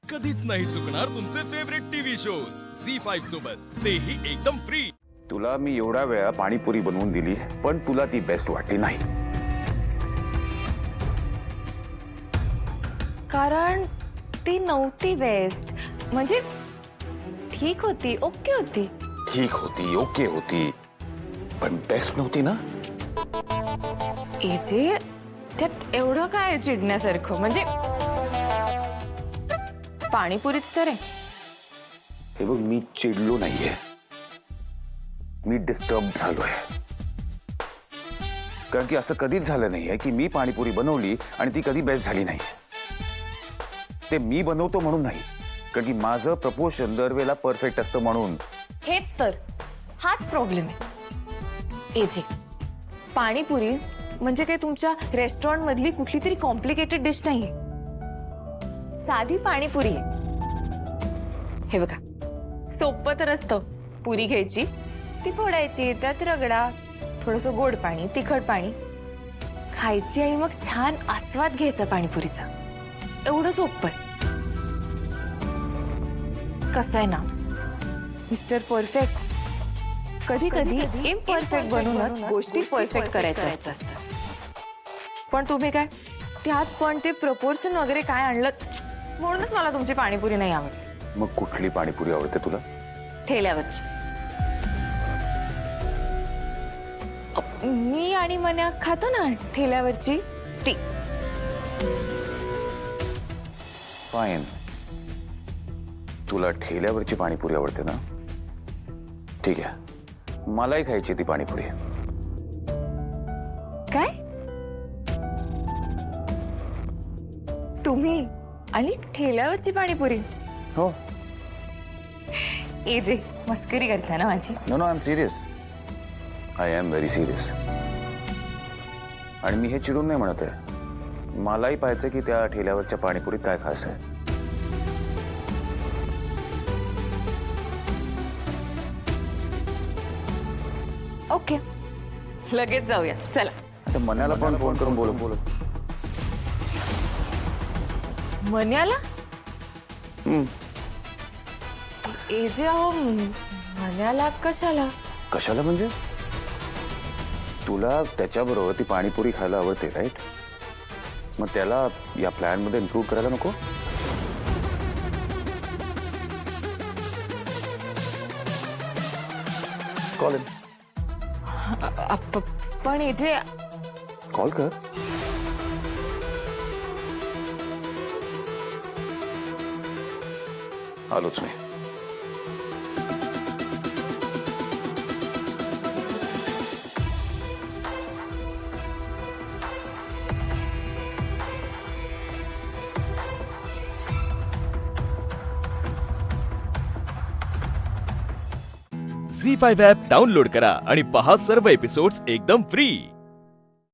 कधीच नाही चुकणार तुमचे फेवरेट टीव्ही शोज झी5 सोबत, तेही एकदम फ्री। तुला मी एवढा वेळा पाणीपुरी बनवून दिली पण तुला ती बेस्ट वाटली नाही। कारण ती नव्हती बेस्ट, म्हणजे ठीक होती, ओके होती। ठीक होती, ओके होती, पण बेस्ट नव्हती ना। एजे त्यात एवढं काय चिडण्यासारखं, म्हणजे पाणीपुरीच तर आहे। हे बघ, मी चिडलो नाहीये, मी डिस्टर्ब झालोय। कारण की असं कधीच झालं नाहीये की मी पाणीपुरी बनवली आणि ती कधी बेस्ट झाली नाही। ते मी बनवतो म्हणून नाही, कारण की माझं प्रपोर्शन दरवेळेला परफेक्ट असतं म्हणून। हेच तर, हाच प्रॉब्लेम आहे। एजे पाणीपुरी म्हणजे काय तुमच्या रेस्टॉरंट मधली कुठली तरी कॉम्प्लिकेटेड डिश नाहीये, साधी पाणीपुरी आहे। हे बघा, सोपं तर असतं, पुरी घ्यायची, ती फोडायची, त्यात रगडा, थोडंसं गोड पाणी, तिखट पाणी खायची आणि मग छान आस्वाद घ्यायचा पाणीपुरीचा। एवढं सोपं आहे। कसं आहे ना मिस्टर परफेक्ट, कधी कधी इम्परफेक्ट बनूनच गोष्टी परफेक्ट करायच्या असतात। पण तुम्ही काय त्यात पण ते प्रपोर्शन वगैरे काय आणलं, म्हणूनच मला तुमची पाणीपुरी नाही आवडली। मग कुठली पाणीपुरी आवडते तुला? ठेल्यावरची। मी आणि मन्या खातो ना ठेल्यावरची ती। फाइन, तुला ठेल्यावरची पाणीपुरी आवडते ना? ठीक आहे, मलाही खायची ती पाणीपुरी। काय तुम्ही आणि ठेल्यावरची पाणीपुरी? हो। एजे मस्करी करता ना माझी? No no, I am serious, I am very serious. आणि मी हे चिडून नाही म्हणत आहे, मलाही पाहायचं की त्या ठेल्यावरच्या पाणीपुरीत काय खास आहे। ओके, लगेच जाऊया, चला। आता मन्याला पण फोन करून बोलू। मन्याला? एजे अहो, मन्याला कशाला? कशाला म्हणजे? तुला त्याच्याबरोबर ती पाणीपुरी खायला आवडते, राईट? मग त्याला या प्लॅन मध्ये इन्क्लूड करायला नको? कॉल पण एजे कॉल कर। आलोच मी। झी5 ॲप डाउनलोड करा आणि पहा सर्व एपिसोड्स एकदम फ्री।